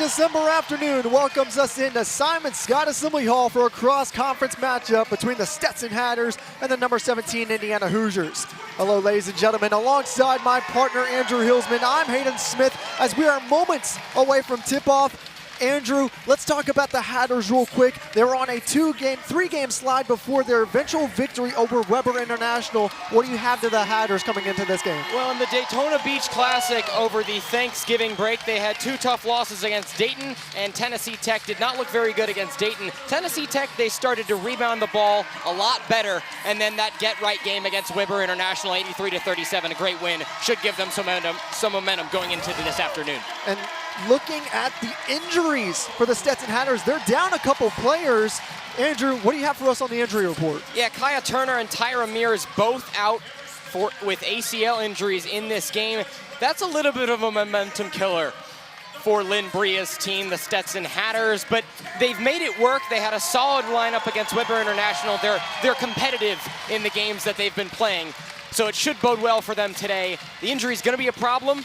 December afternoon welcomes us into Simon Scott Assembly Hall for a cross-conference matchup between the Stetson Hatters and the number 17 Indiana Hoosiers. Hello, ladies and gentlemen. Alongside my partner, Andrew Hillsman, I'm Hayden Smith as we are moments away from tip-off. Andrew, let's talk about the Hatters real quick. They were on a three-game slide before their eventual victory over Weber International. What do you have to the Hatters coming into this game? Well, in the Daytona Beach Classic over the Thanksgiving break, they had two tough losses against Dayton, and Tennessee Tech did not look very good against Dayton. Tennessee Tech, they started to rebound the ball a lot better, and then that get-right game against Weber International, 83-37, a great win, should give them some momentum going into this afternoon. And looking at the injuries for the Stetson Hatters, they're down a couple players. Andrew, what do you have for us on the injury report? Yeah, Kaya Turner and Tyra Mears both out with ACL injuries in this game. That's a little bit of a momentum killer for Lynn Bria's team, the Stetson Hatters, but they've made it work. They had a solid lineup against Weber International. They're competitive in the games that they've been playing, so it should bode well for them today. The injury is going to be a problem,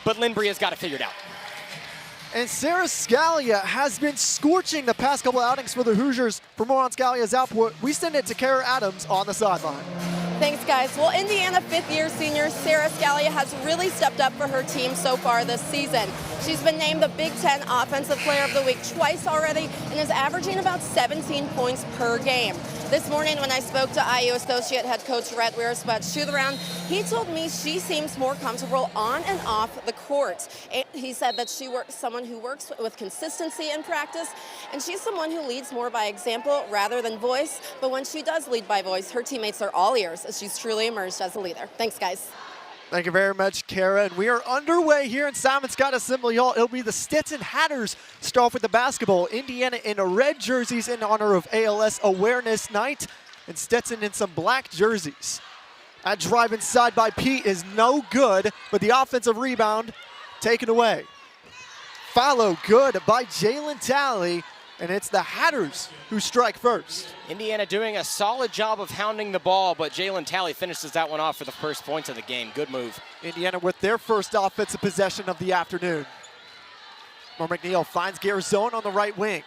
but Lynn Bria's got it figured out. And Sarah Scalia has been scorching the past couple outings for the Hoosiers. For more on Scalia's output, we send it to Kara Adams on the sideline. Thanks, guys. Well, Indiana fifth-year senior Sarah Scalia has really stepped up for her team so far this season. She's been named the Big Ten Offensive Player of the Week twice already and is averaging about 17 points per game. This morning when I spoke to IU Associate Head Coach Rhett Wiersbud shoot-around, he told me she seems more comfortable on and off the court. He said that someone who works with consistency in practice, and she's someone who leads more by example rather than voice. But when she does lead by voice, her teammates are all ears as she's truly emerged as a leader. Thanks, guys. Thank you very much, Kara. And we are underway here in Simon Scott Assembly Hall. It'll be the Stetson Hatters start off with the basketball. Indiana in red jerseys in honor of ALS Awareness Night, and Stetson in some black jerseys. That drive inside by Pete is no good, but the offensive rebound taken away. Follow good by Jalen Talley, and it's the Hatters who strike first. Indiana doing a solid job of hounding the ball, but Jalen Talley finishes that one off for the first points of the game. Good move. Indiana with their first offensive possession of the afternoon. Moore McNeil finds Garzone on the right wing.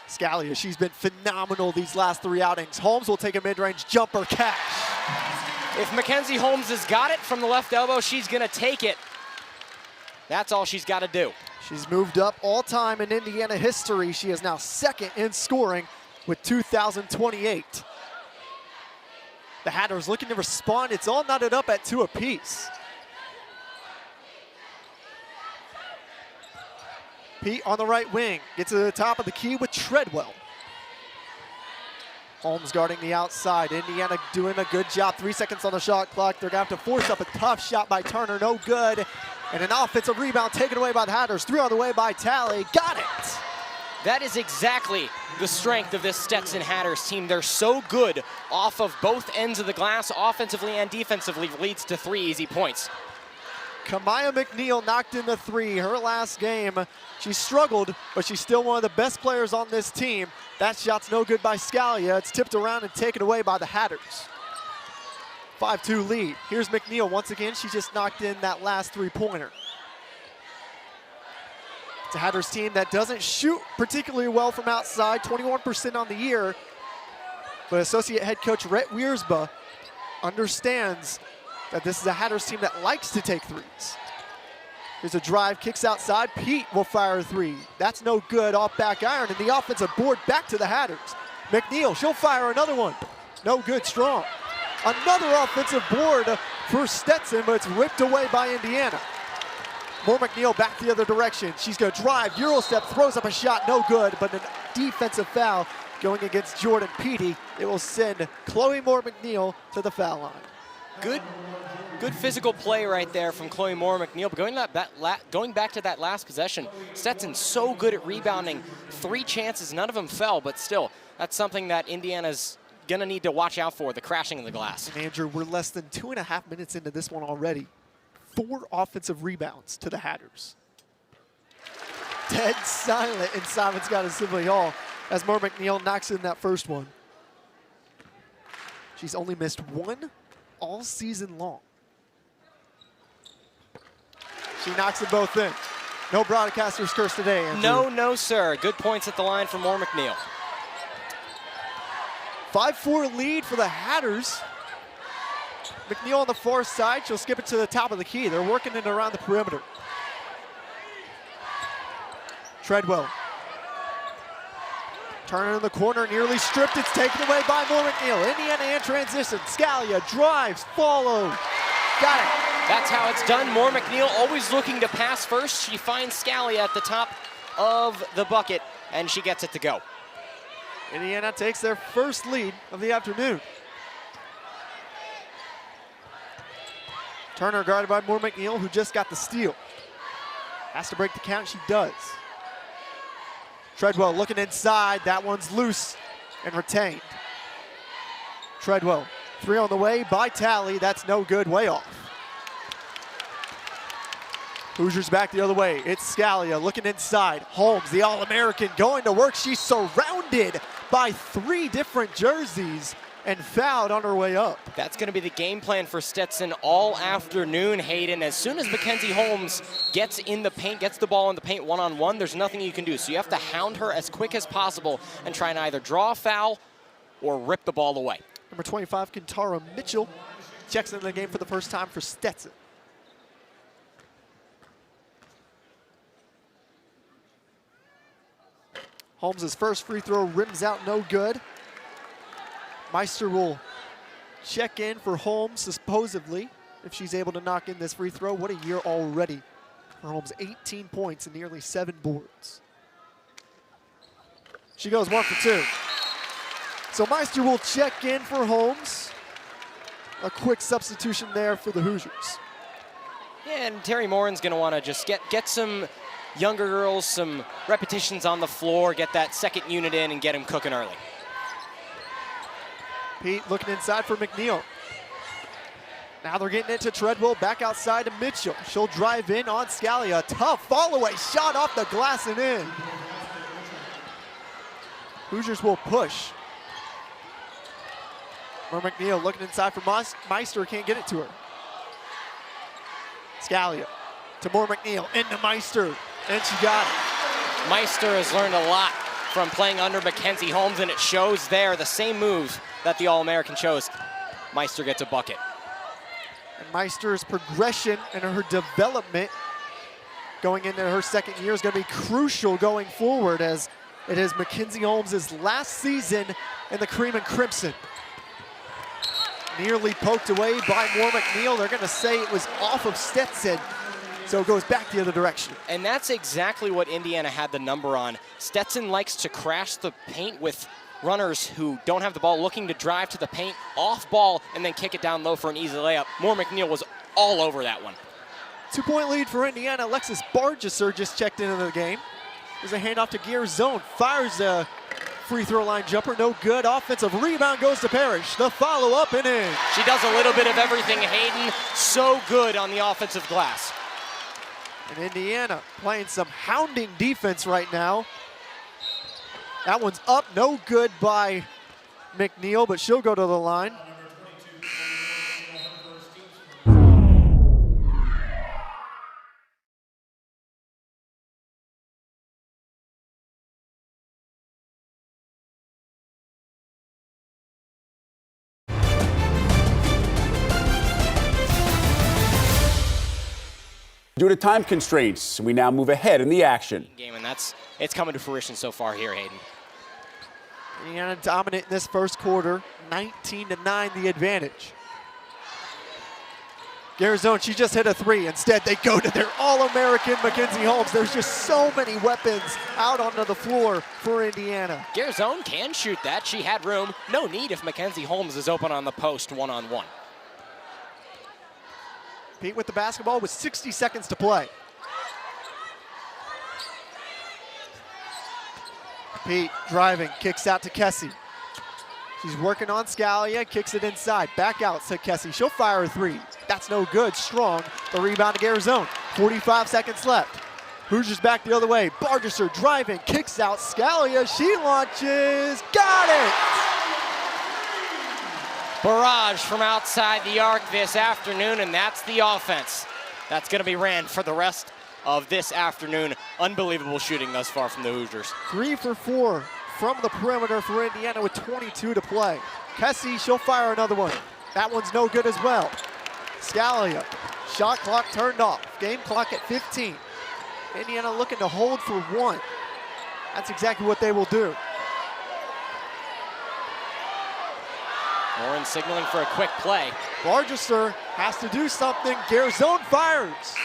Scalia, she's been phenomenal these last three outings. Holmes will take a mid-range jumper, cash. If Mackenzie Holmes has got it from the left elbow, she's gonna take it. That's all she's gotta do. She's moved up all time in Indiana history. She is now second in scoring with 2,028. The Hatters looking to respond. It's all knotted up at 2 apiece. Pete on the right wing, gets to the top of the key with Treadwell. Holmes guarding the outside. Indiana doing a good job. 3 seconds on the shot clock. They're gonna have to force up a tough shot by Turner, no good. And an offensive rebound taken away by the Hatters. 3 on the way by Talley, got it! That is exactly the strength of this Stetson Hatters team. They're so good off of both ends of the glass, offensively and defensively, leads to 3 easy points. Kamaya McNeil knocked in the 3, her last game. She struggled, but she's still one of the best players on this team. That shot's no good by Scalia. It's tipped around and taken away by the Hatters. 5-2 lead. Here's McNeil once again. She just knocked in that last 3-pointer. It's a Hatters team that doesn't shoot particularly well from outside, 21% on the year. But Associate Head Coach Rhett Wiersbud understands that this is a Hatters team that likes to take threes. Here's a drive, kicks outside. Pete will fire a 3. That's no good, off back iron, and the offensive board back to the Hatters. McNeil, she'll fire another one. No good, strong. Another offensive board for Stetson, but it's ripped away by Indiana. Moore McNeil back the other direction. She's gonna drive, Euro step, throws up a shot, no good, but a defensive foul going against Jordan Petey. It will send Chloe Moore McNeil to the foul line. Good physical play right there from Chloe Moore McNeil. But going back to that last possession, Stetson's so good at rebounding. 3 chances, none of them fell, but still, that's something that Indiana's gonna need to watch out for, the crashing of the glass. And Andrew, we're less than 2.5 minutes into this one already. 4 offensive rebounds to the Hatters. Dead silent in Simon Scott Assembly Hall as Moore McNeil knocks in that first one. She's only missed 1 all season long. She knocks them both in. No broadcaster's curse today, Andrew. No, no, sir. Good points at the line for Moore McNeil. 5-4 lead for the Hatters. McNeil on the far side. She'll skip it to the top of the key. They're working it around the perimeter. Treadwell. Turner in the corner, nearly stripped. It's taken away by Moore McNeil. Indiana in transition. Scalia drives, follows. Got it. That's how it's done. Moore McNeil always looking to pass first. She finds Scalia at the top of the bucket, and she gets it to go. Indiana takes their first lead of the afternoon. Turner guarded by Moore McNeil, who just got the steal. Has to break the count, she does. Treadwell looking inside, that one's loose and retained. Treadwell, 3 on the way by Talley, that's no good, way off. Hoosiers back the other way, it's Scalia looking inside. Holmes, the All-American, going to work. She's surrounded by 3 different jerseys and fouled on her way up. That's going to be the game plan for Stetson all afternoon, Hayden. As soon as Mackenzie Holmes gets in the paint, gets the ball in the paint one-on-one, there's nothing you can do. So you have to hound her as quick as possible and try and either draw a foul or rip the ball away. Number 25, Kentara Mitchell, checks into the game for the first time for Stetson. Holmes' first free throw rims out, no good. Meister will check in for Holmes, supposedly, if she's able to knock in this free throw. What a year already for Holmes, 18 points and nearly 7 boards. She goes 1 for 2. So Meister will check in for Holmes. A quick substitution there for the Hoosiers. Yeah, and Terry Morin's going to want to just get some younger girls some repetitions on the floor, get that second unit in, and get him cooking early. Pete looking inside for McNeil. Now they're getting it to Treadwell, back outside to Mitchell. She'll drive in on Scalia. Tough fall away, shot off the glass and in. Hoosiers will push. Moore McNeil looking inside for Meister, can't get it to her. Scalia to Moore McNeil, into Meister, and she got it. Meister has learned a lot from playing under Mackenzie Holmes, and it shows there, the same moves that the All-American chose. Meister gets a bucket. And Meister's progression and her development going into her second year is going to be crucial going forward, as it is Mackenzie Holmes' last season in the Cream and Crimson. Nearly poked away by Moore McNeil. They're going to say it was off of Stetson, so it goes back the other direction. And that's exactly what Indiana had the number on. Stetson likes to crash the paint with runners who don't have the ball, looking to drive to the paint, off ball, and then kick it down low for an easy layup. Moore McNeil was all over that one. 2-point lead for Indiana. Alexis Bargesser just checked into the game. There's a handoff to Gear Zone. Fires a free throw line jumper, no good. Offensive rebound goes to Parrish. The follow-up and in. She does a little bit of everything, Hayden. So good on the offensive glass. And Indiana playing some hounding defense right now. That one's up, no good by McNeil, but she'll go to the line. Due to time constraints, we now move ahead in the action. Game, and it's coming to fruition so far here, Hayden. Indiana dominant in this first quarter, 19-9 the advantage. Garazone, she just hit a 3. Instead, they go to their All-American Mackenzie Holmes. There's just so many weapons out onto the floor for Indiana. Garazone can shoot that. She had room. No need if Mackenzie Holmes is open on the post one-on-one. Pete with the basketball with 60 seconds to play. Pete driving, kicks out to Kessie. She's working on Scalia, kicks it inside. Back out to Kessie. She'll fire a 3. That's no good. Strong. The rebound to Garazone. 45 seconds left. Hoosiers back the other way. Bargesser driving, kicks out. Scalia, she launches. Got it! Barrage from outside the arc this afternoon, and that's the offense. that's going to be ran for the rest of this afternoon. Unbelievable shooting thus far from the Hoosiers. 3 for 4 from the perimeter for Indiana with 22 to play. Kessie, she'll fire another one. That one's no good as well. Scalia, shot clock turned off. Game clock at 15. Indiana looking to hold for 1. That's exactly what they will do. Warren signaling for a quick play. Barchester has to do something. Garzone fires.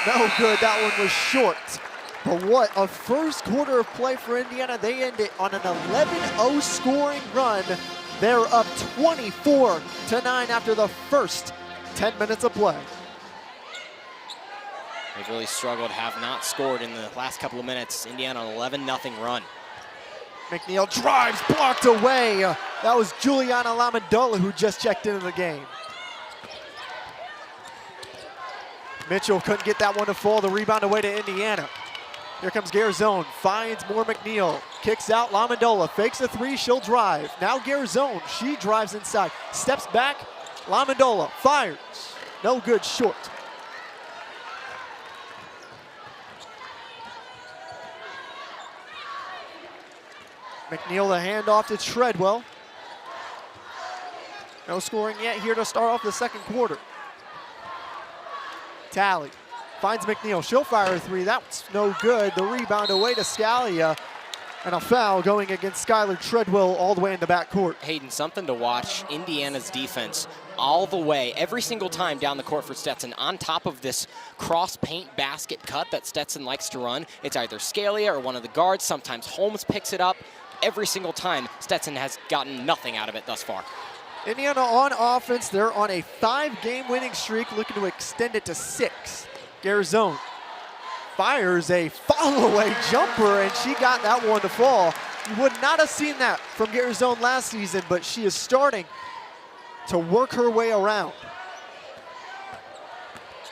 No good, that one was short. But what a first quarter of play for Indiana. They end it on an 11-0 scoring run. They're up 24-9 after the first 10 minutes of play. They've really struggled, have not scored in the last couple of minutes. Indiana on 11-0 run. McNeil drives, blocked away. That was Juliana Lamondola who just checked into the game. Mitchell couldn't get that one to fall. The rebound away to Indiana. Here comes Garzone, finds more McNeil. Kicks out, Lamondola fakes a 3, she'll drive. Now Garzone, she drives inside. Steps back, Lamondola fires. No good, short. McNeil the handoff to Treadwell. No scoring yet here to start off the second quarter. Talley finds McNeil, she'll fire a 3, that's no good. The rebound away to Scalia, and a foul going against Skylar Treadwell all the way in the backcourt. Hayden, something to watch. Indiana's defense all the way, every single time down the court for Stetson, on top of this cross-paint basket cut that Stetson likes to run. It's either Scalia or one of the guards. Sometimes Holmes picks it up. Every single time, Stetson has gotten nothing out of it thus far. Indiana on offense, they're on a 5-game winning streak, looking to extend it to 6. Garzone fires a follow-away jumper, and she got that one to fall. You would not have seen that from Garzone last season, but she is starting to work her way around.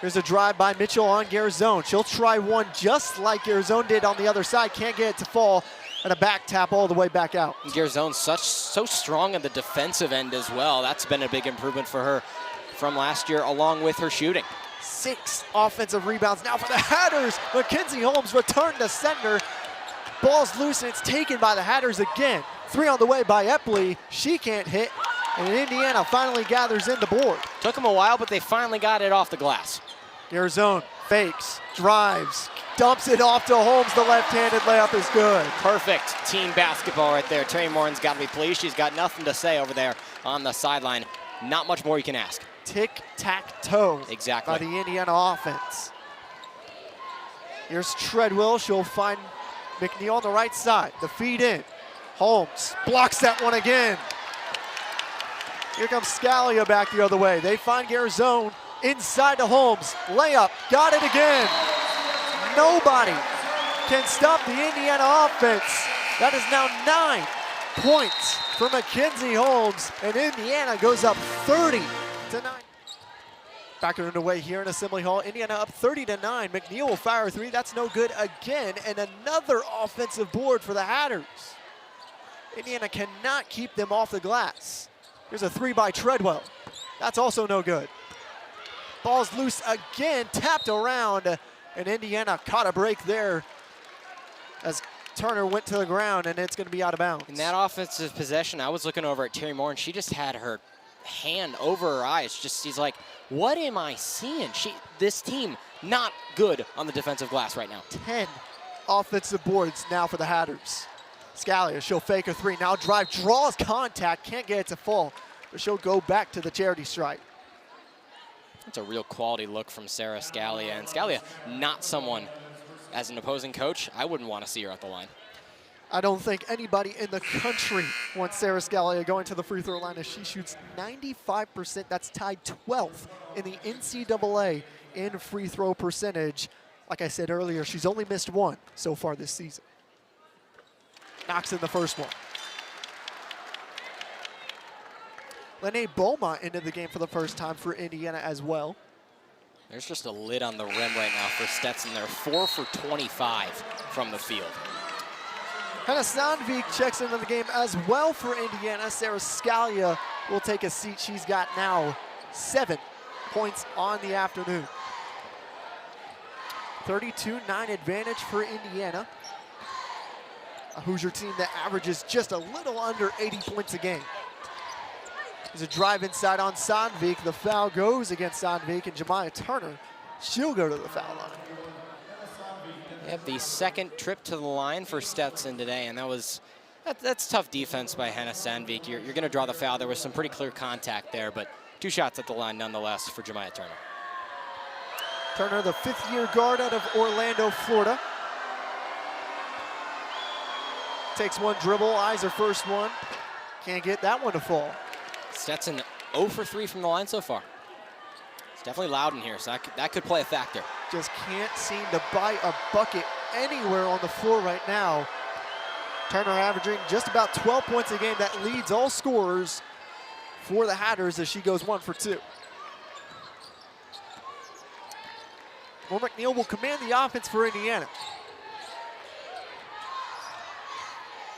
Here's a drive by Mitchell on Garzone. She'll try one just like Garzone did on the other side. Can't get it to fall, and a back tap all the way back out. Garzone so strong on the defensive end as well. That's been a big improvement for her from last year, along with her shooting. 6 offensive rebounds now for the Hatters. Mackenzie Holmes returned to center. Ball's loose and it's taken by the Hatters again. 3 on the way by Epley. She can't hit, and Indiana finally gathers in the board. Took them a while, but they finally got it off the glass. Garzone fakes, drives, dumps it off to Holmes. The left-handed layup is good. Perfect team basketball right there. Terry Morin's got to be pleased. She's got nothing to say over there on the sideline. Not much more you can ask. Tic-tac-toe Exactly. by the Indiana offense. Here's Treadwell. She'll find McNeil on the right side. The feed in. Holmes blocks that one again. Here comes Scalia back the other way. They find Garzone inside to Holmes. Layup, got it again. Nobody can stop the Indiana offense. That is now 9 points for Mackenzie Holmes, and Indiana goes up 30-9. Back underway here in Assembly Hall. Indiana up 30-9. McNeil will fire a 3. That's no good again, and another offensive board for the Hatters. Indiana cannot keep them off the glass. Here's a 3 by Treadwell. That's also no good. Ball's loose again, tapped around, and Indiana caught a break there as Turner went to the ground, and it's going to be out of bounds. In that offensive possession, I was looking over at Terry Moore, and she just had her hand over her eyes. She's like, what am I seeing? This team, not good on the defensive glass right now. 10 offensive boards now for the Hatters. Scalia, she'll fake a 3. Now drive, draws contact, can't get it to fall, but she'll go back to the charity stripe. It's a real quality look from Sarah Scalia. And Scalia, not someone, as an opposing coach, I wouldn't want to see her at the line. I don't think anybody in the country wants Sarah Scalia going to the free throw line as she shoots 95%. That's tied 12th in the NCAA in free throw percentage. Like I said earlier, she's only missed 1 so far this season. Knocks in the first one. Lene Beaumont into the game for the first time for Indiana as well. There's just a lid on the rim right now for Stetson. They're 4 for 25 from the field. Hannah Sandvik checks into the game as well for Indiana. Sarah Scalia will take a seat. She's got now 7 points on the afternoon. 32-9 advantage for Indiana. A Hoosier team that averages just a little under 80 points a game. There's a drive inside on Sandvik. The foul goes against Sandvik, and Jemiah Turner, she'll go to the foul line. Yep, the second trip to the line for Stetson today, and that's tough defense by Hannah Sandvik. You're going to draw the foul. There was some pretty clear contact there, but 2 shots at the line nonetheless for Jemiah Turner. Turner, the 5th-year guard out of Orlando, Florida. Takes one dribble, eyes her first one. Can't get that one to fall. Stetson 0 for 3 from the line so far. It's definitely loud in here, so that could play a factor. Just can't seem to buy a bucket anywhere on the floor right now. Turner averaging just about 12 points a game. That leads all scorers for the Hatters as she goes 1 for 2. Moore McNeil will command the offense for Indiana.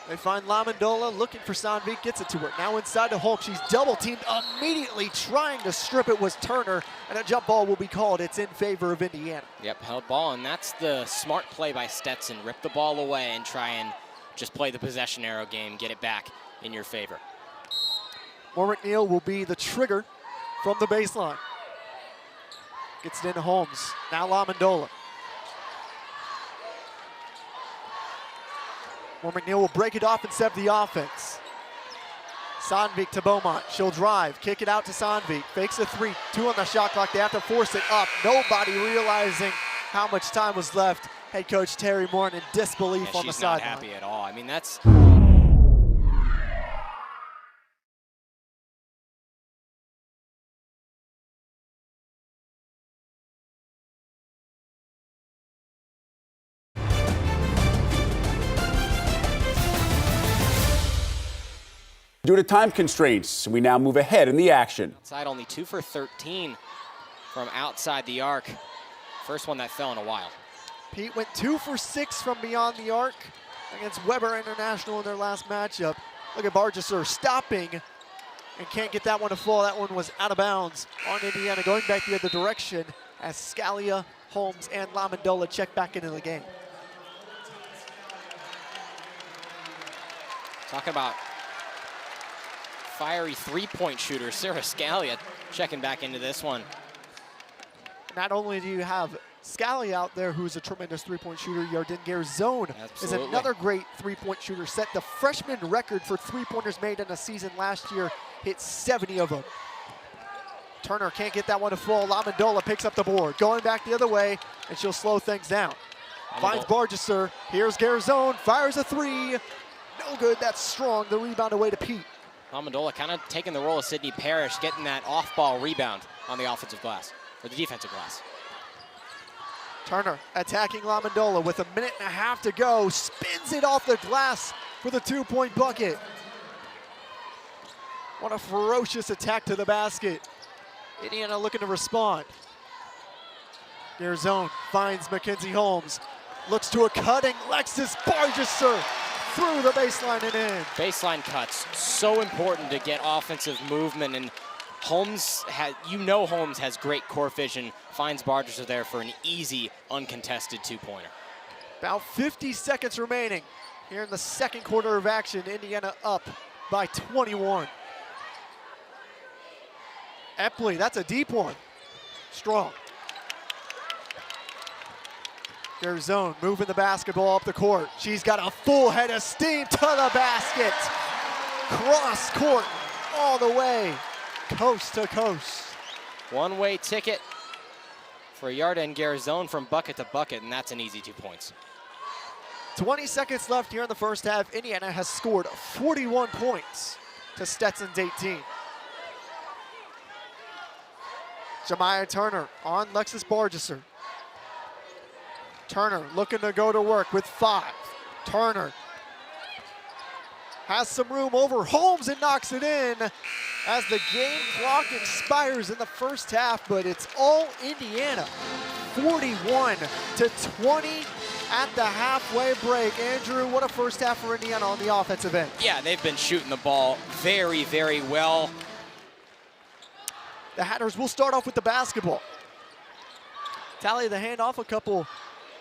They find Lamondola looking for Sandvik, gets it to her. Now inside to Hulk, she's double teamed immediately, trying to strip it was Turner, and a jump ball will be called. It's in favor of Indiana. Yep, held ball, and that's the smart play by Stetson. Rip the ball away and try and just play the possession arrow game, get it back in your favor. Moore McNeil will be the trigger from the baseline. Gets it into Holmes, now Lamondola. Moore McNeil will break it off and set the offense. Sandvik to Beaumont. She'll drive, kick it out to Sandvik. Fakes a 3, 2 on the shot clock. They have to force it up. Nobody realizing how much time was left. Head coach Terry Moore in disbelief on the sideline. She's not happy at all. I mean, that's... Due to time constraints, we now move ahead in the action. Outside only 2 for 13 from outside the arc. First one that fell in a while. Pete went 2 for 6 from beyond the arc against Weber International in their last matchup. Look at Bargesser stopping and can't get that one to fall. That one was out of bounds on Indiana, going back the other direction as Scalia, Holmes, and Lamondola check back into the game. Talking about fiery 3-point shooter, Sarah Scalia checking back into this one. Not only do you have Scalia out there, who's a tremendous 3-point shooter, Yarden Garzone is another great 3-point shooter. Set the freshman record for 3-pointers made in a season last year, hit 70 of them. Turner can't get that one to fall. Lamondola picks up the board, going back the other way, and she'll slow things down. Finds Bargesser, here's Garzone, fires a 3. No good, that's strong. The rebound away to Pete. Lamondola kind of taking the role of Sydney Parrish, getting that off-ball rebound on the offensive glass, or the defensive glass. Turner attacking Lamondola with 1.5 minutes to go, spins it off the glass for the 2-point bucket. What a ferocious attack to the basket. Indiana looking to respond. Garzone finds Mackenzie Holmes, looks to a cutting Lexus Bargesser through the baseline and in. Baseline cuts, so important to get offensive movement, and Holmes has great court vision, finds Bargesser there for an easy, uncontested 2-pointer. About 50 seconds remaining here in the second quarter of action. Indiana up by 21. Epley, that's a deep one. Strong. Garzone moving the basketball up the court. She's got a full head of steam to the basket. Cross court all the way, coast to coast. One-way ticket for Yarden Garzone from bucket to bucket, and that's an easy 2 points. 20 seconds left here in the first half. Indiana has scored 41 points to Stetson's 18. Jemiah Turner on Lexus Bargesser. Turner looking to go to work with 5. Turner has some room over Holmes and knocks it in as the game clock expires in the first half, but it's all Indiana. 41-20 at the halfway break. Andrew, what a first half for Indiana on the offensive end. Yeah, they've been shooting the ball very, very well. The Hatters will start off with the basketball. Tally the handoff, a couple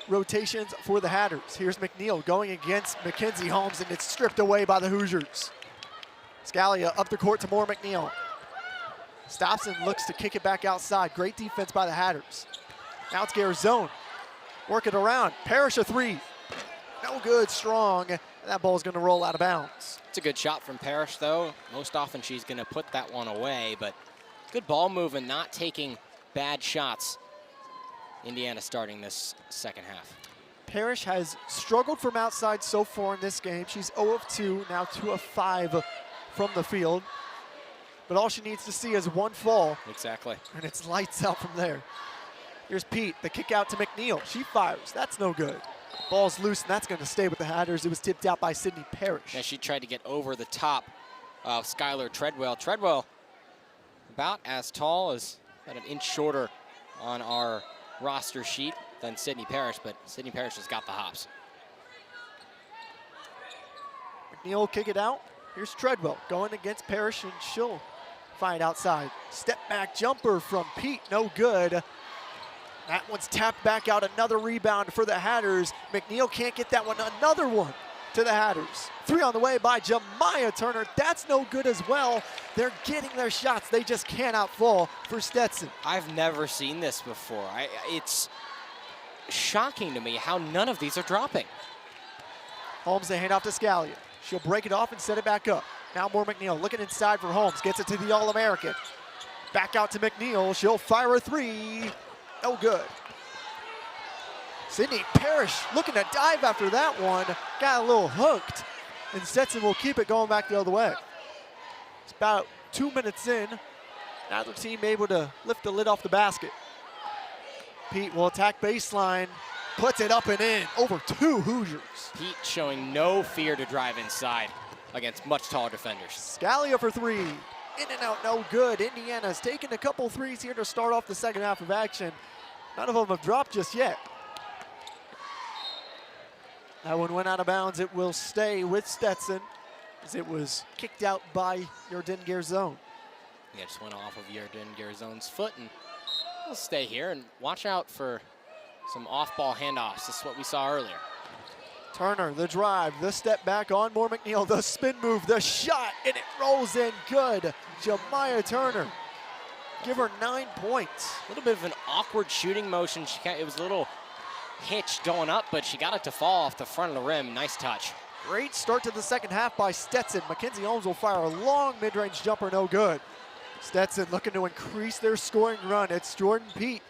rotations for the Hatters. Here's McNeil going against Mackenzie Holmes, and it's stripped away by the Hoosiers. Scalia up the court to more McNeil. Stops and looks to kick it back outside. Great defense by the Hatters. Now it's Garzone. Work it around. Parrish a three. No good, strong. And that ball's going to roll out of bounds. It's a good shot from Parrish, though. Most often she's going to put that one away, but good ball movement, not taking bad shots. Indiana starting this second half. Parrish has struggled from outside so far in this game. She's 0 of 2, now 2 of 5 from the field. But all she needs to see is one fall. Exactly. And it's lights out from there. Here's Pete, the kick out to McNeil. She fires, that's no good. Ball's loose, and that's going to stay with the Hatters. It was tipped out by Sydney Parrish. Yeah, she tried to get over the top of Skylar Treadwell. Treadwell about as tall as, about an inch shorter on our roster sheet than Sydney Parrish, but Sydney Parrish has got the hops. McNeil will kick it out. Here's Treadwell going against Parrish, and she'll find outside. Step back jumper from Pete, no good. That one's tapped back out, another rebound for the Hatters. McNeil can't get that one, another one to the Hatters. 3 on the way by Jemiah Turner, that's no good as well. They're getting their shots, they just cannot fall for Stetson. I've never seen this before. It's shocking to me how none of these are dropping. Holmes, the handoff to Scalia. She'll break it off and set it back up. Now more McNeil, looking inside for Holmes, gets it to the All-American. Back out to McNeil, she'll fire a three. No good. Sydney Parrish looking to dive after that one. Got a little hooked. And Stetson will keep it going back the other way. It's about 2 minutes in. Neither team able to lift the lid off the basket. Pete will attack baseline. Puts it up and in. Over 2 Hoosiers. Pete showing no fear to drive inside against much taller defenders. Scalia for 3. In and out, no good. Indiana's taken a couple threes here to start off the second half of action. None of them have dropped just yet. That one went out of bounds. It will stay with Stetson as it was kicked out by Yarden Garzone. Yeah, just went off of Yarden Garzone's foot, and we'll stay here and watch out for some off-ball handoffs. This is what we saw earlier. Turner, the drive, the step back on more McNeil, the spin move, the shot, and it rolls in good. Jemiah Turner, give her 9 points. A little bit of an awkward shooting motion. It was a little hitch going up, but she got it to fall off the front of the rim. Nice touch. Great start to the second half by Stetson. Mackenzie Holmes will fire a long mid-range jumper, no good. Stetson looking to increase their scoring run. It's Jordan Pete.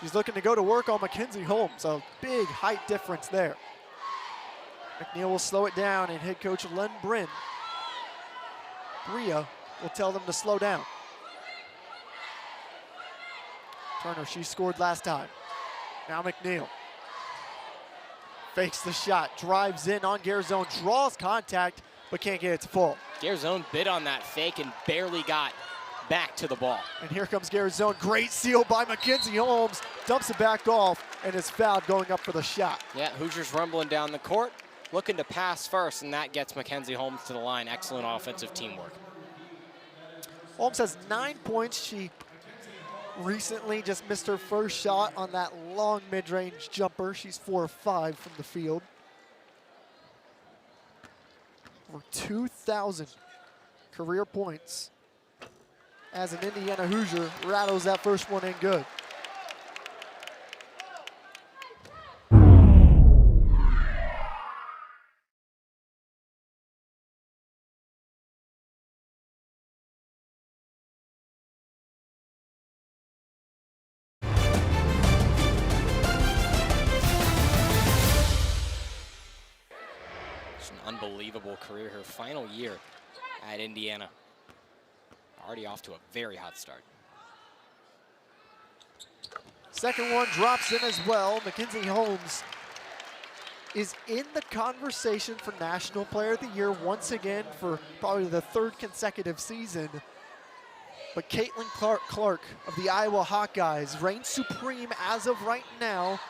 She's looking to go to work on Mackenzie Holmes. A big height difference there. McNeil will slow it down, and head coach Len Brin, Bria, will tell them to slow down. Turner, she scored last time. Now McNeil. Fakes the shot, drives in on Garzone, draws contact, but can't get it to fall. Garzone bit on that fake and barely got back to the ball. And here comes Garzone, great seal by Mackenzie Holmes, dumps it back off, and is fouled going up for the shot. Yeah, Hoosiers rumbling down the court, looking to pass first, and that gets Mackenzie Holmes to the line. Excellent offensive teamwork. Holmes has 9 points. She recently just missed her first shot on that long mid-range jumper. She's 4 of 5 from the field. Over 2,000 career points as an Indiana Hoosier rattles that first one in good. Unbelievable career, her final year at Indiana. Already off to a very hot start. Second one drops in as well. Mackenzie Holmes is in the conversation for National Player of the Year once again for probably the 3rd consecutive season. But Caitlin Clark of the Iowa Hawkeyes reigns supreme as of right now.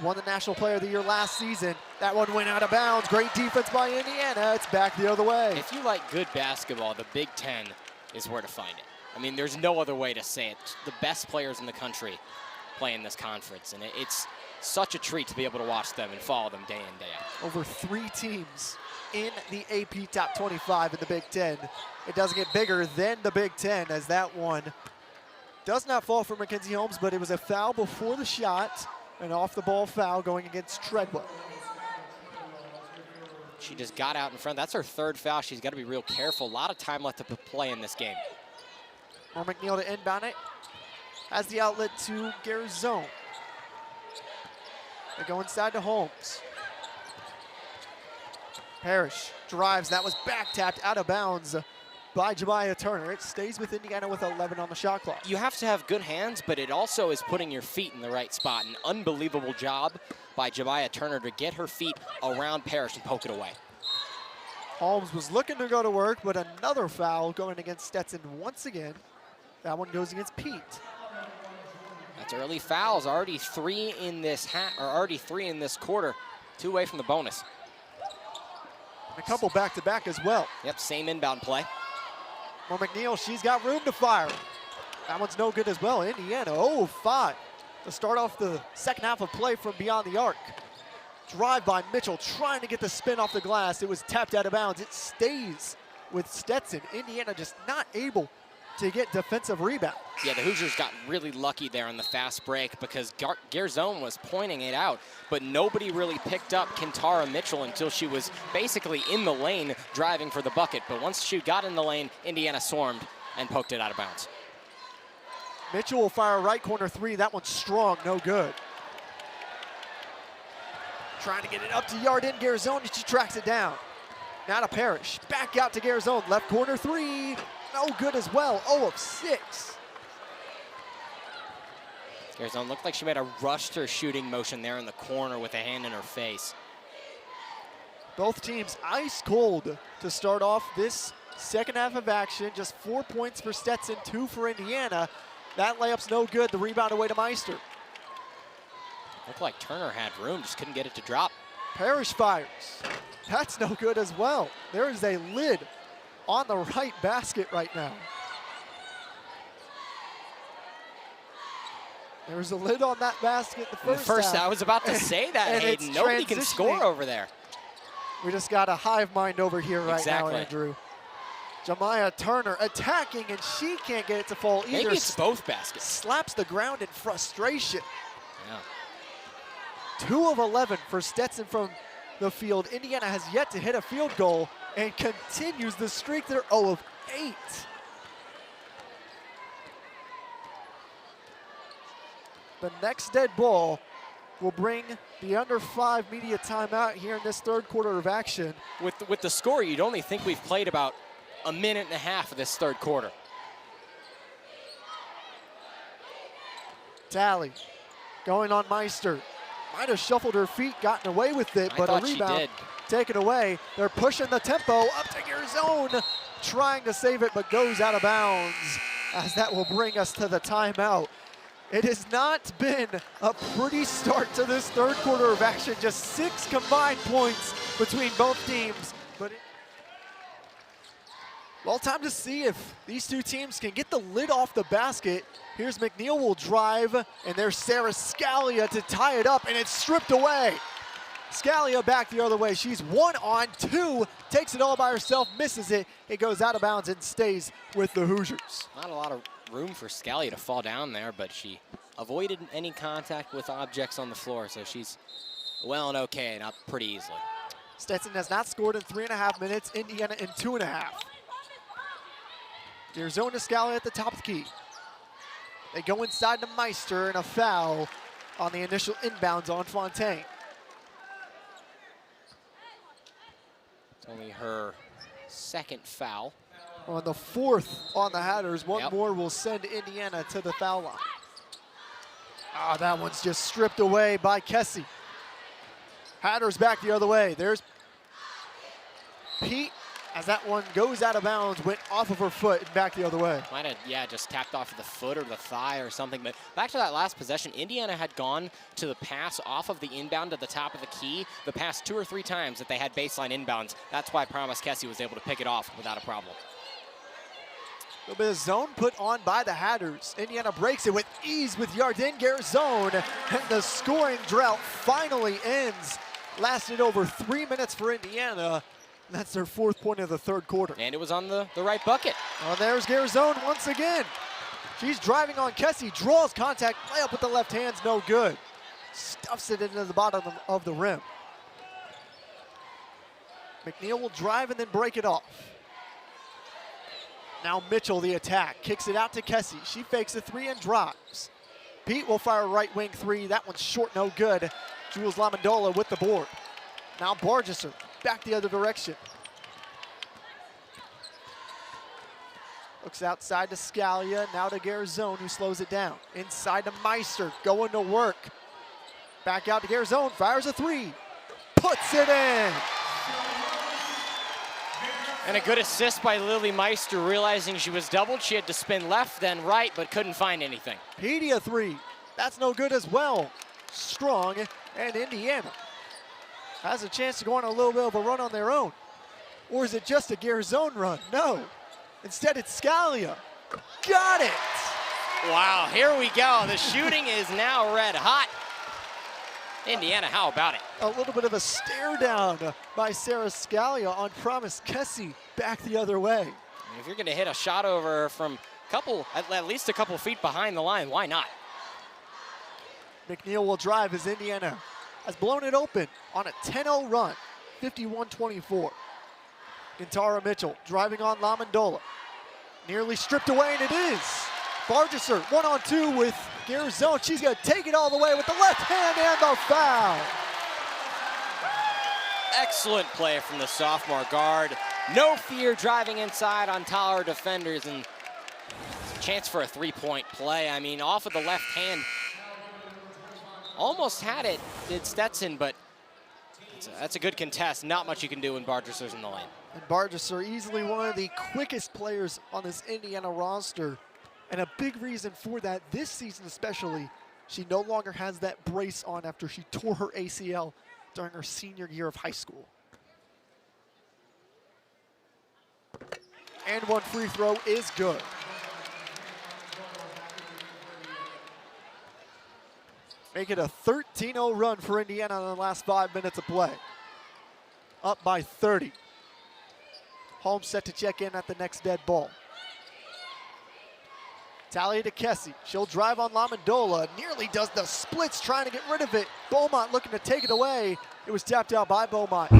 Won the National Player of the Year last season. That one went out of bounds. Great defense by Indiana. It's back the other way. If you like good basketball, the Big Ten is where to find it. I mean, there's no other way to say it. The best players in the country play in this conference, and it's such a treat to be able to watch them and follow them day in, day out. Over 3 teams in the AP Top 25 in the Big Ten. It doesn't get bigger than the Big Ten, as that one does not fall for Mackenzie Holmes, but it was a foul before the shot, an off-the-ball foul going against Treadwell. She just got out in front. That's her 3rd foul. She's got to be real careful. A lot of time left to play in this game. Or McNeil to inbound it. Has the outlet to Garzone. They go inside to Holmes. Parrish drives. That was back tapped out of bounds by Jemiah Turner. It stays with Indiana with 11 on the shot clock. You have to have good hands, but it also is putting your feet in the right spot. An unbelievable job by Jemiah Turner to get her feet around Parrish and poke it away. Holmes was looking to go to work, but another foul going against Stetson once again. That one goes against Pete. That's early fouls. Already 3 in this already 3 in this quarter. 2 away from the bonus. A couple back-to-back as well. Yep, same inbound play. Well, McNeil, she's got room to fire. That one's no good as well. Indiana 0-5 to start off the second half of play from beyond the arc. Drive by Mitchell, trying to get the spin off the glass. It was tapped out of bounds. It stays with Stetson. Indiana just not able to get defensive rebound. Yeah, the Hoosiers got really lucky there on the fast break because Garzone was pointing it out, but nobody really picked up Kentara Mitchell until she was basically in the lane driving for the bucket. But once she got in the lane, Indiana swarmed and poked it out of bounds. Mitchell will fire a right corner 3. That one's strong, no good. Trying to get it up to Yarden Garzone, and she tracks it down. Now to Parrish, back out to Garzone, left corner 3. No good as well, 0 of 6. Garzone looked like she made a rushed her shooting motion there in the corner with a hand in her face. Both teams ice cold to start off this second half of action. Just 4 points for Stetson, 2 for Indiana. That layup's no good, the rebound away to Meister. Looked like Turner had room, just couldn't get it to drop. Parrish fires. That's no good as well. There is a lid on the right basket right now. There's a lid on that basket the first half. I was about to say that, Hayden. Nobody can score over there. We just got a hive mind over here right now, Andrew. Jemiah Turner attacking, and she can't get it to fall either. Maybe it's both baskets. Slaps the ground in frustration. Yeah. 2 of 11 for Stetson from the field. Indiana has yet to hit a field goal and continues the streak. They're 0 of 8. The next dead ball will bring the under 5 media timeout here in this third quarter of action. With the score, you'd only think we've played about a minute and a half of this third quarter. Tally going on Meister. Might have shuffled her feet, gotten away with it, but a rebound taken away. They're pushing the tempo up to Garzone, trying to save it, but goes out of bounds, as that will bring us to the timeout. It has not been a pretty start to this third quarter of action. Just 6 combined points between both teams. But well, time to see if these two teams can get the lid off the basket. Here's McNeil will drive, and there's Sarah Scalia to tie it up, and it's stripped away. Scalia back the other way. She's 1 on 2, takes it all by herself, misses it. It goes out of bounds and stays with the Hoosiers. Not a lot of room for Scalia to fall down there, but she avoided any contact with objects on the floor, so she's well and okay and up pretty easily. Stetson has not scored in 3.5 minutes, Indiana in 2.5. Garzone to Scalia at the top of the key. They go inside to Meister, and a foul on the initial inbounds on Fontaine. It's only her second foul. On the 4th on the Hatters. One more will send Indiana to the foul line. Ah, that one's just stripped away by Kessie. Hatters back the other way. There's Pete, as that one goes out of bounds, went off of her foot and back the other way. Might have, yeah, just tapped off of the foot or the thigh or something. But back to that last possession, Indiana had gone to the pass off of the inbound at the top of the key the past 2 or 3 times that they had baseline inbounds. That's why Promise Kessie was able to pick it off without a problem. A little bit of zone put on by the Hatters. Indiana breaks it with ease with Yarden Garzone, and the scoring drought finally ends. Lasted over 3 minutes for Indiana, and that's their 4th point of the 3rd quarter. And it was on the right bucket. Oh, there's Garzone once again. She's driving on Kessie, draws contact, layup with the left hand's no good. Stuffs it into the bottom of the rim. McNeil will drive and then break it off. Now Mitchell, the attack, kicks it out to Kessie. She fakes a 3 and drives. Pete will fire a right wing 3. That one's short, no good. Jules Lamondola with the board. Now Bargesser, back the other direction. Looks outside to Scalia, now to Garzone, who slows it down. Inside to Meister, going to work. Back out to Garzone, fires a 3. Puts it in! And a good assist by Lily Meister, realizing she was doubled. She had to spin left, then right, but couldn't find anything. Petey a 3. That's no good as well. Strong, and Indiana has a chance to go on a little bit of a run on their own. Or is it just a Garzone run? No. Instead, it's Scalia. Got it! Wow, here we go. The shooting is now red hot. Indiana, how about it? A little bit of a stare down by Sarah Scalia on Promise Kessie back the other way. And if you're going to hit a shot over from at least a couple feet behind the line, why not? McNeil will drive as Indiana has blown it open on a 10-0 run, 51-24. Gintara Mitchell driving on Lamondola. Nearly stripped away, and it is. Bargesser 1-on-2 with Garzone. She's going to take it all the way with the left hand and the foul. Excellent play from the sophomore guard. No fear driving inside on taller defenders, and it's a chance for a 3-point play. I mean, off of the left hand. Almost had it, did Stetson, but that's a good contest. Not much you can do when Bargesser's in the lane. And Bargesser, easily one of the quickest players on this Indiana roster. And a big reason for that, this season especially, she no longer has that brace on after she tore her ACL during her senior year of high school. And one free throw is good. Make it a 13-0 run for Indiana in the last 5 minutes of play. Up by 30. Holmes set to check in at the next dead ball. Talia to Kessie. She'll drive on Lamondola. Nearly does the splits trying to get rid of it. Beaumont looking to take it away. It was tapped out by Beaumont.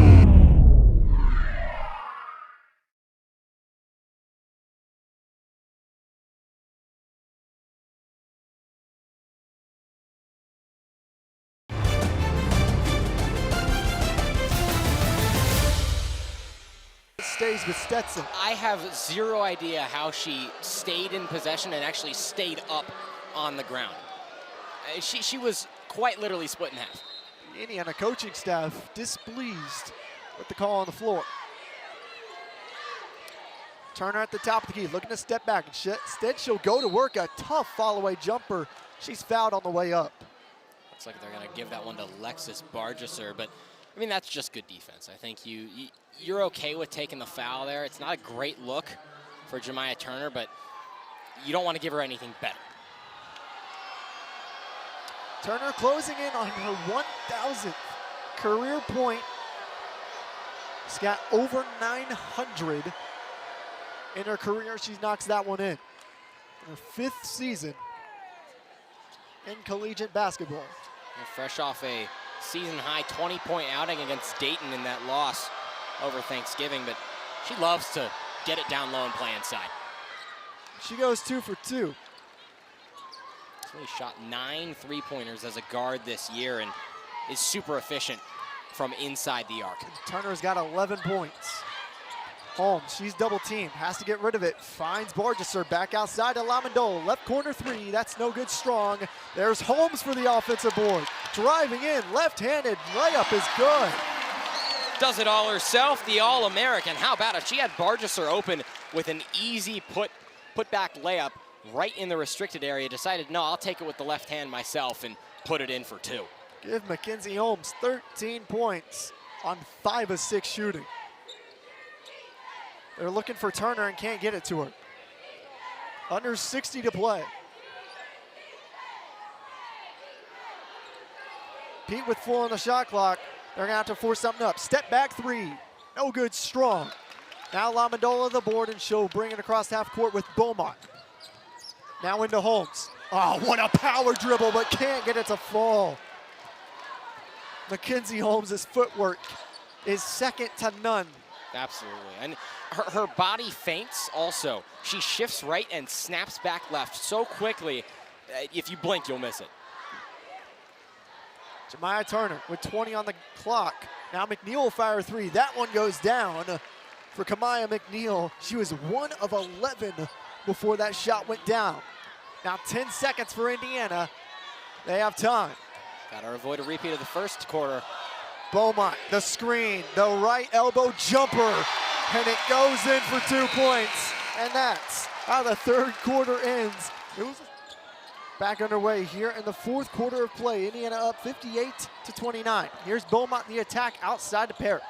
Stays with Stetson. I have zero idea how she stayed in possession and actually stayed up on the ground. She was quite literally split in half. The Indiana coaching staff displeased with the call on the floor. Turner at the top of the key, looking to step back. Instead, she'll go to work, a tough fall-away jumper. She's fouled on the way up. Looks like they're going to give that one to Lexis Bargesser, but I mean, that's just good defense. I think you're okay with taking the foul there. It's not a great look for Jemiah Turner, but you don't want to give her anything better. Turner closing in on her 1,000th career point. She's got over 900 in her career. She knocks that one in. Her 5th season in collegiate basketball. They're fresh off a season-high 20-point outing against Dayton in that loss over Thanksgiving, but she loves to get it down low and play inside. She goes 2 for 2. She's really shot 9 3-pointers as a guard this year and is super efficient from inside the arc. Turner's got 11 points. Holmes, she's double teamed, has to get rid of it. Finds Bargesser back outside to Lamondola. Left corner 3, that's no good. Strong. There's Holmes for the offensive board. Driving in, left-handed layup is good. Does it all herself, the All-American. How about it? She had Bargesser open with an easy put-back layup right in the restricted area. Decided, no, I'll take it with the left hand myself and put it in for 2. Give Mackenzie Holmes 13 points on 5 of 6 shooting. They're looking for Turner and can't get it to her. Under 60 to play. Pete with full on the shot clock. They're gonna have to force something up. Step back three, no good, strong. Now Lamandola the board, and she'll bring it across half court with Beaumont. Now into Holmes. Oh, what a power dribble, but can't get it to fall. Mackenzie Holmes' footwork is second to none. Absolutely, and her body feints also. She shifts right and snaps back left so quickly, if you blink, you'll miss it. Jemiah Turner with 20 on the clock. Now McNeil will fire a three. That one goes down for Kamaya McNeil. She was 1 of 11 before that shot went down. Now 10 seconds for Indiana. They have time. Gotta avoid a repeat of the first quarter. Beaumont, the screen, the right elbow jumper, and it goes in for 2 points. And that's how the third quarter ends. It was back underway here in the fourth quarter of play. Indiana up 58-29. Here's Beaumont, the attack outside to Parrish.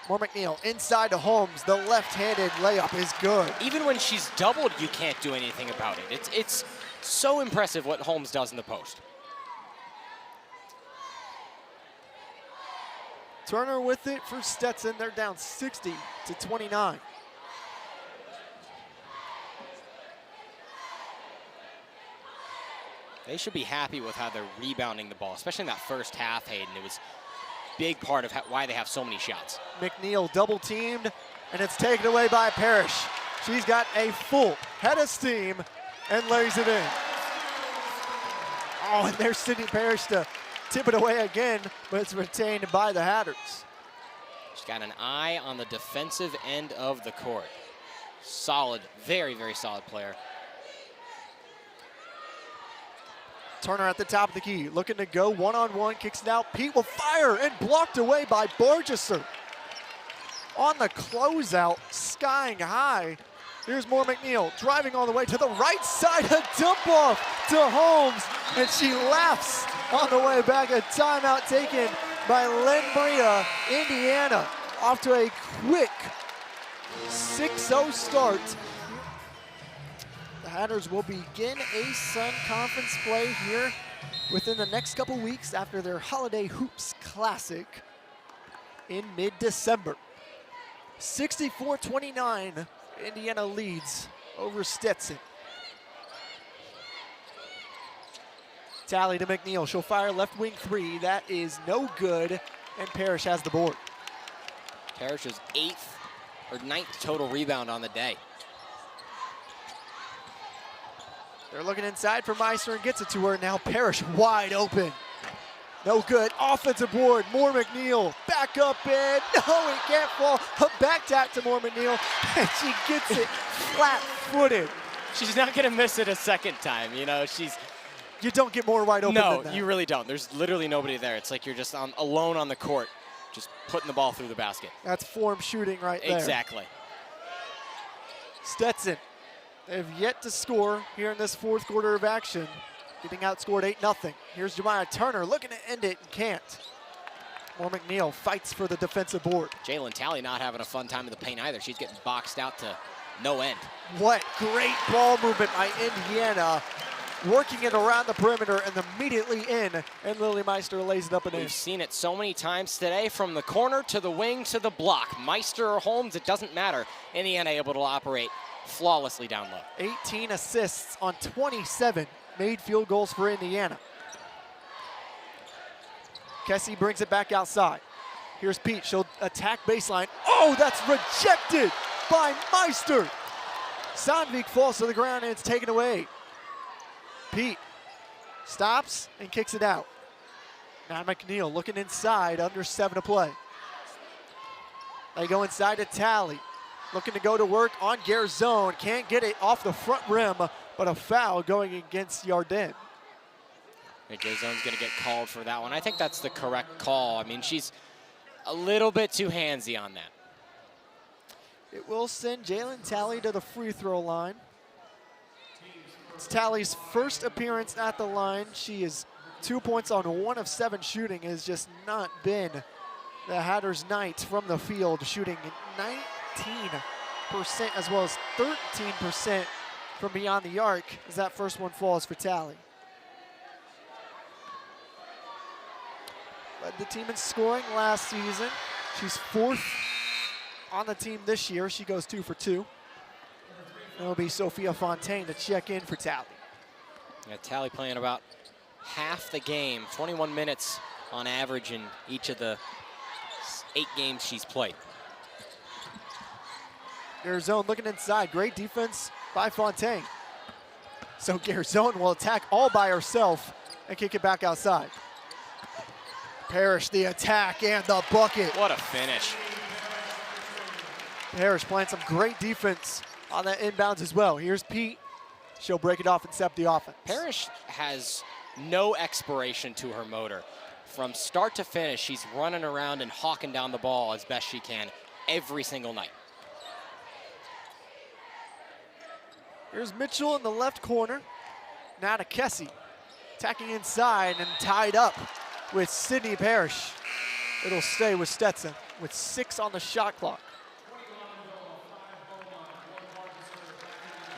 More McNeil inside to Holmes. The left-handed layup is good. Even when she's doubled, you can't do anything about it. It's so impressive what Holmes does in the post. Turner with it for Stetson. They're down 60-29. They should be happy with how they're rebounding the ball, especially in that first half, Hayden. It was a big part of why they have so many shots. McNeil double teamed, and it's taken away by Parrish. She's got a full head of steam and lays it in. Oh, and there's Sydney Parrish to tip it away again, but it's retained by the Hatters. She's got an eye on the defensive end of the court. Solid, very, very solid player. Turner at the top of the key, looking to go one-on-one, kicks it out. Pete will fire, and blocked away by Bargesser. On the closeout, skying high. Here's Moore McNeil, driving all the way to the right side, a dump off to Holmes, and she laughs on the way back. A timeout taken by Lynn Bria. Indiana off to a quick 6-0 start. The Hatters will begin ASUN Conference play here within the next couple weeks after their Holiday Hoops Classic in mid-December. 64-29, Indiana leads over Stetson. Tally to McNeil, she'll fire left wing three. That is no good, and Parrish has the board. Parrish's 8th or 9th total rebound on the day. They're looking inside for Meister and gets it to her. Now Parrish wide open. No good. Offensive board. Moore McNeil back up and no, he can't fall. A back tap to Moore McNeil, and she gets it flat-footed. She's not gonna miss it a second time. You know, You don't get more wide open than that. No, you really don't. There's literally nobody there. It's like you're just alone on the court, just putting the ball through the basket. That's form shooting right there. Exactly. Stetson, they've yet to score here in this fourth quarter of action, getting outscored 8-0. Here's Jemiah Turner looking to end it and can't. Moore McNeil fights for the defensive board. Jalen Talley not having a fun time in the paint either. She's getting boxed out to no end. What great ball movement by Indiana, working it around the perimeter and immediately in, and Lily Meister lays it up and in. We've seen it so many times today, from the corner to the wing to the block. Meister or Holmes, it doesn't matter. Indiana able to operate flawlessly down low. 18 assists on 27 made field goals for Indiana. Kessie brings it back outside. Here's Pete, she'll attack baseline. Oh, that's rejected by Meister. Sandvik falls to the ground and it's taken away. Pete stops and kicks it out. Now McNeil looking inside, under 7 to play. They go inside to Tally. Looking to go to work on Garzone. Can't get it off the front rim, but a foul going against Yarden. Garzone's gonna get called for that one. I think that's the correct call. I mean, she's a little bit too handsy on that. It will send Jalen Tally to the free throw line. It's Tally's first appearance at the line. She is 2 points on 1 of 7 shooting. Has just not been the Hatters' night from the field, shooting 19 as well as 13% from beyond the arc as that first one falls for Tally. Led the team in scoring last season. She's 4th on the team this year. She goes 2 for 2. It'll be Sophia Fontaine to check in for Tally. Yeah, Tally playing about half the game, 21 minutes on average in each of the 8 games she's played. Garzone looking inside. Great defense by Fontaine. So Garzone will attack all by herself and kick it back outside. Parrish the attack and the bucket. What a finish. Parrish playing some great defense on that inbounds as well. Here's Pete. She'll break it off and step the offense. Parrish has no expiration to her motor. From start to finish, she's running around and hawking down the ball as best she can every single night. Here's Mitchell in the left corner. Now to Kessie. Attacking inside and tied up with Sydney Parrish. It'll stay with Stetson with 6 on the shot clock.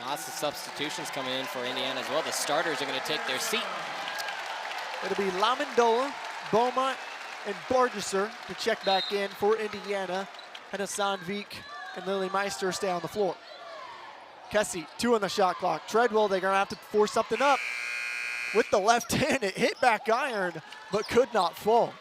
Lots of substitutions coming in for Indiana as well. The starters are going to take their seat. It'll be Lamandola, Beaumont, and Bargesser to check back in for Indiana. And Sandvik and Lily Meister stay on the floor. Kessie, 2 on the shot clock. Treadwell, they're going to have to force something up. With the left hand, it hit back iron, but could not fall.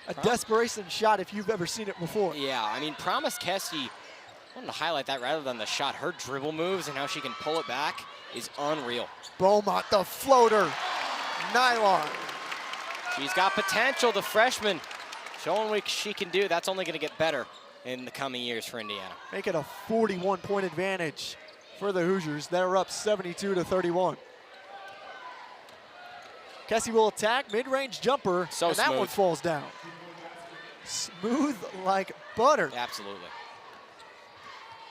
A desperation shot if you've ever seen it before. Yeah, I mean, Promise Kessie, I wanted to highlight that rather than the shot. Her dribble moves and how she can pull it back is unreal. Beaumont, the floater, nylon. She's got potential, the freshman, showing what she can do. That's only going to get better in the coming years for Indiana. Make it a 41-point advantage for the Hoosiers. They're up 72-31. Kessie will attack, mid-range jumper, So and that smooth. one falls down. Smooth like butter. Absolutely.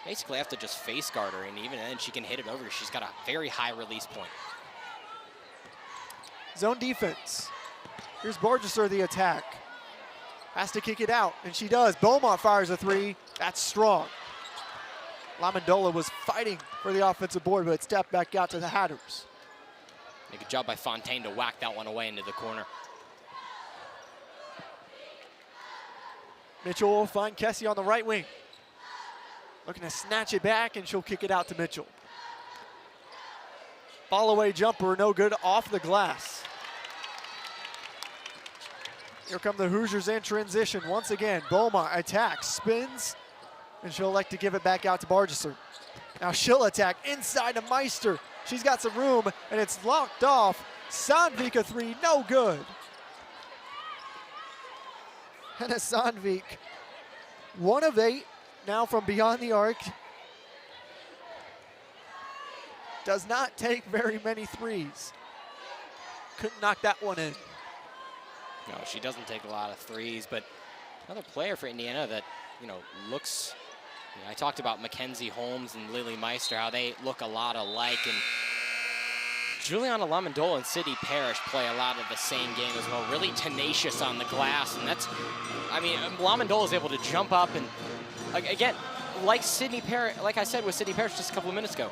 Basically have to just face guard her, and even then she can hit it over. She's got a very high release point. Zone defense. Here's Bargesser, the attack. Has to kick it out, and she does. Beaumont fires a 3. That's strong. Lamandola was fighting for the offensive board, but it stepped back out to the Hatters. A good job by Fontaine to whack that one away into the corner. Mitchell will find Kessie on the right wing. Looking to snatch it back, and she'll kick it out to Mitchell. Fall away jumper, no good, off the glass. Here come the Hoosiers in transition. Once again, Beaumont attacks, spins, and she'll elect to give it back out to Bargesser. Now she'll attack inside to Meister. She's got some room, and it's locked off. Sandvik a 3, no good. And Sandvik, 1 of 8, now from beyond the arc. Does not take very many threes. Couldn't knock that one in. No, she doesn't take a lot of threes, but another player for Indiana that, looks, I talked about Mackenzie Holmes and Lily Meister, how they look a lot alike, and Juliana Lamandola and Sydney Parrish play a lot of the same game as well, really tenacious on the glass, and that's, Lamandola is able to jump up and, again, like Sydney Parrish, like I said with Sydney Parrish just a couple of minutes ago.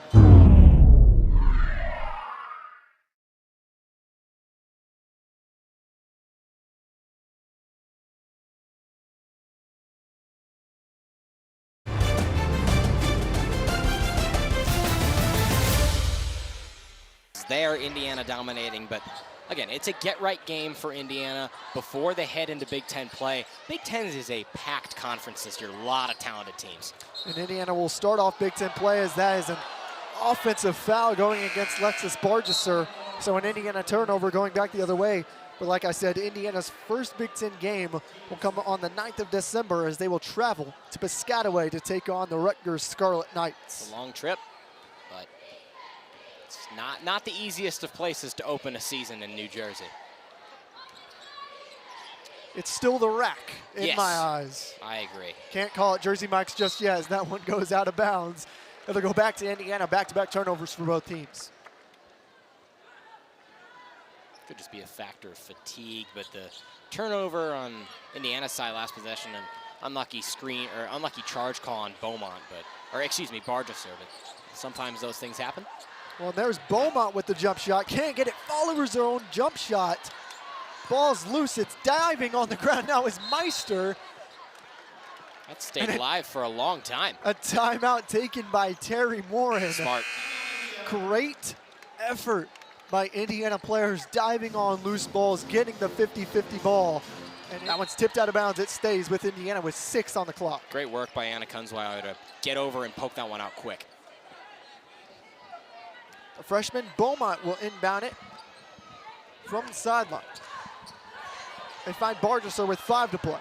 There, Indiana dominating, but again, it's a get-right game for Indiana before they head into Big Ten play. Big Ten is a packed conference this year, a lot of talented teams. And Indiana will start off Big Ten play as that is an offensive foul going against Lexus Bargesser. So an Indiana turnover going back the other way. But like I said, Indiana's first Big Ten game will come on the 9th of December as they will travel to Piscataway to take on the Rutgers Scarlet Knights. It's a long trip, but it's not the easiest of places to open a season in New Jersey. It's still the rack in Yes, my eyes. I agree. Can't call it Jersey Mike's just yet as that one goes out of bounds. It'll go back to Indiana, back-to-back turnovers for both teams. Could just be a factor of fatigue, but the turnover on Indiana's side last possession, and unlucky screen or unlucky charge call on Beaumont, or excuse me, Bargesser, but sometimes those things happen. Well, there's Beaumont with the jump shot. Can't get it. Followers their own jump shot. Ball's loose. It's diving on the ground now is Meister. That stayed alive for a long time. A timeout taken by Terry Morin. Smart. Great effort by Indiana players diving on loose balls, getting the 50-50 ball. And that one's tipped out of bounds. It stays with Indiana with 6 on the clock. Great work by Anna Kunzweiler to get over and poke that one out quick. The freshman Beaumont will inbound it from the sideline. They find Bargesser with 5 to play.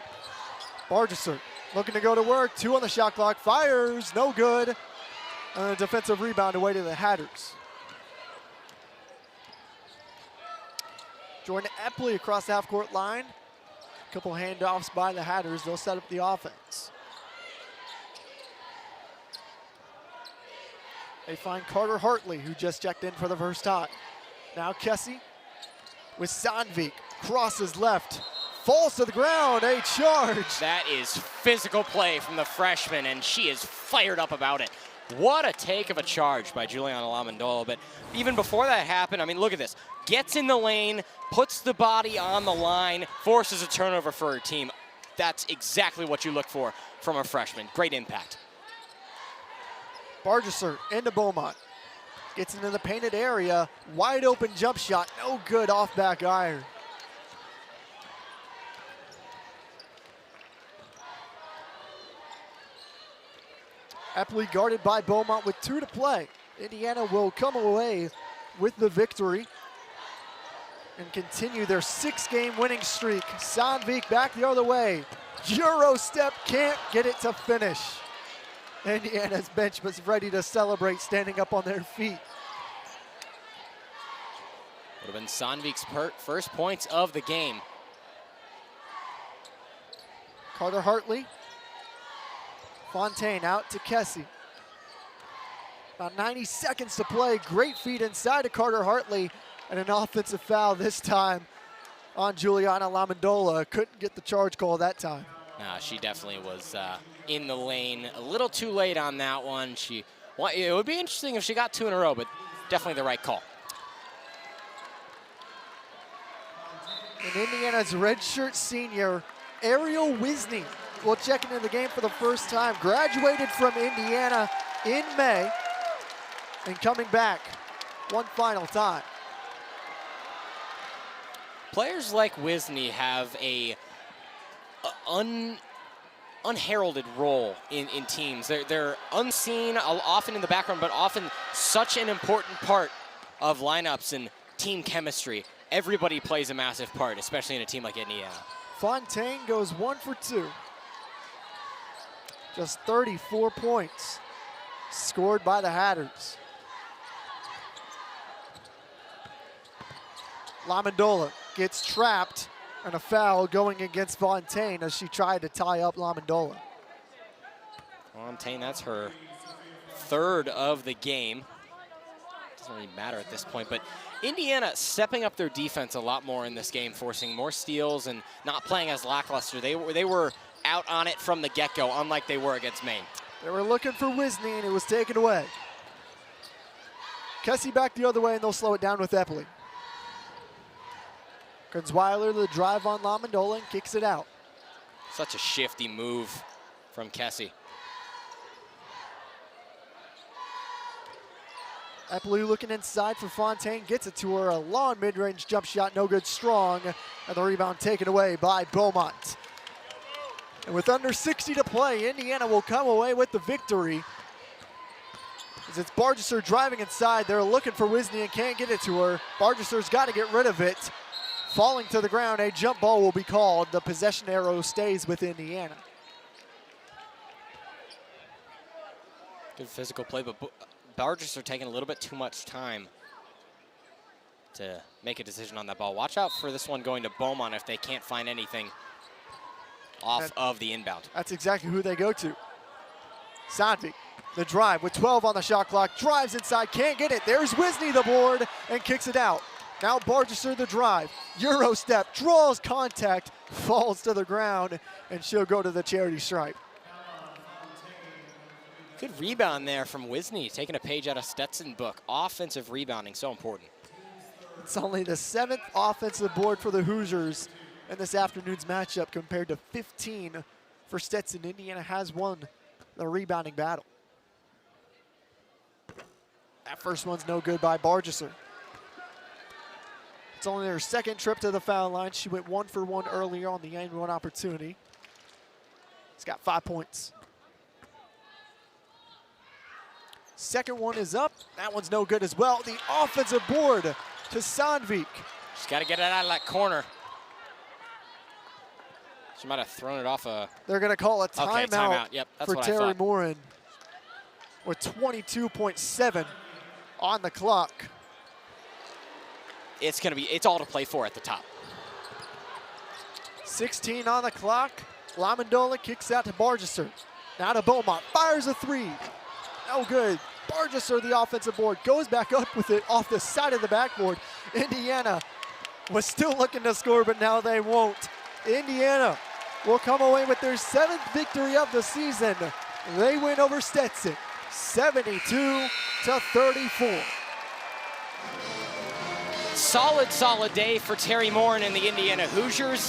Bargesser looking to go to work. 2 on the shot clock. Fires, no good. And a defensive rebound away to the Hatters. Jordan Epley across the half-court line. A couple handoffs by the Hatters. They'll set up the offense. They find Carter Hartley, who just checked in for the first time. Now Kessie with Sandvik. Crosses left. Falls to the ground. A charge. That is physical play from the freshman, and she is fired up about it. What a take of a charge by Juliana Lamandola. But even before that happened, I mean, look at this. Gets in the lane, puts the body on the line, forces a turnover for her team. That's exactly what you look for from a freshman. Great impact. Bargesser into Beaumont. Gets into the painted area. Wide open jump shot. No good off back iron. Epley guarded by Beaumont with 2 to play. Indiana will come away with the victory and continue their 6-game winning streak. Sandvik back the other way. Euro step, can't get it to finish. Indiana's bench was ready to celebrate, standing up on their feet. Would have been Sandvik's first points of the game. Carter Hartley. Fontaine out to Kessie. About 90 seconds to play. Great feed inside to Carter Hartley. And an offensive foul this time on Juliana Lamandola. Couldn't get the charge call that time. No, she definitely was in the lane. A little too late on that one. It would be interesting if she got 2 in a row, but definitely the right call. And Indiana's redshirt senior, Ariel Wisney, will check into the game for the first time. Graduated from Indiana in May and coming back one final time. Players like Wisney have a unheralded role in teams. They're unseen, often in the background, but often such an important part of lineups and team chemistry. Everybody plays a massive part, especially in a team like Indiana. Fontaine goes 1 for 2. Just 34 points scored by the Hatters. Lamandola gets trapped, and a foul going against Fontaine as she tried to tie up Lamandola. Fontaine, that's her 3rd of the game. Doesn't really matter at this point, but Indiana stepping up their defense a lot more in this game, forcing more steals and not playing as lackluster. They were out on it from the get-go, unlike they were against Maine. They were looking for Wisney, and it was taken away. Kessie back the other way, and they'll slow it down with Epley. Kunzweiler, the drive on Lamandola, and kicks it out. Such a shifty move from Kessie. Epley looking inside for Fontaine, gets it to her. A long mid-range jump shot, no good, strong. And the rebound taken away by Beaumont. And with under 60 to play, Indiana will come away with the victory. As it's Bargesser driving inside. They're looking for Wisney and can't get it to her. Bargesser's got to get rid of it. Falling to the ground, a jump ball will be called. The possession arrow stays with Indiana. Good physical play, but Bargesser taking a little bit too much time to make a decision on that ball. Watch out for this one going to Beaumont if they can't find anything off of the inbound. That's exactly who they go to. Sandvik, the drive with 12 on the shot clock, drives inside, can't get it. There's Wisney, the board, and kicks it out. Now Bargesser, the drive, Euro step, draws contact, falls to the ground, and she'll go to the charity stripe. Good rebound there from Wisney, taking a page out of Stetson book. Offensive rebounding, so important. It's only the 7th offensive board for the Hoosiers in this afternoon's matchup compared to 15 for Stetson. Indiana has won the rebounding battle. That first one's no good by Bargesser. It's only her second trip to the foul line. She went 1 for 1 earlier on the and one opportunity. It's got 5 points. Second one is up. That one's no good as well. The offensive board to Sandvik. She's got to get it out of that corner. She might have thrown it off a... They're going to call a timeout, okay, timeout. Yep, that's for what Terry I thought. Morin with 22.7 on the clock. It's going to be, it's all to play for at the top. 16 on the clock. Lamondola kicks out to Bargesser. Now to Beaumont, fires a 3. No good. Bargesser, the offensive board, goes back up with it off the side of the backboard. Indiana was still looking to score, but now they won't. Indiana will come away with their 7th victory of the season. They win over Stetson, 72-34. Solid day for Terry Morin and the Indiana Hoosiers.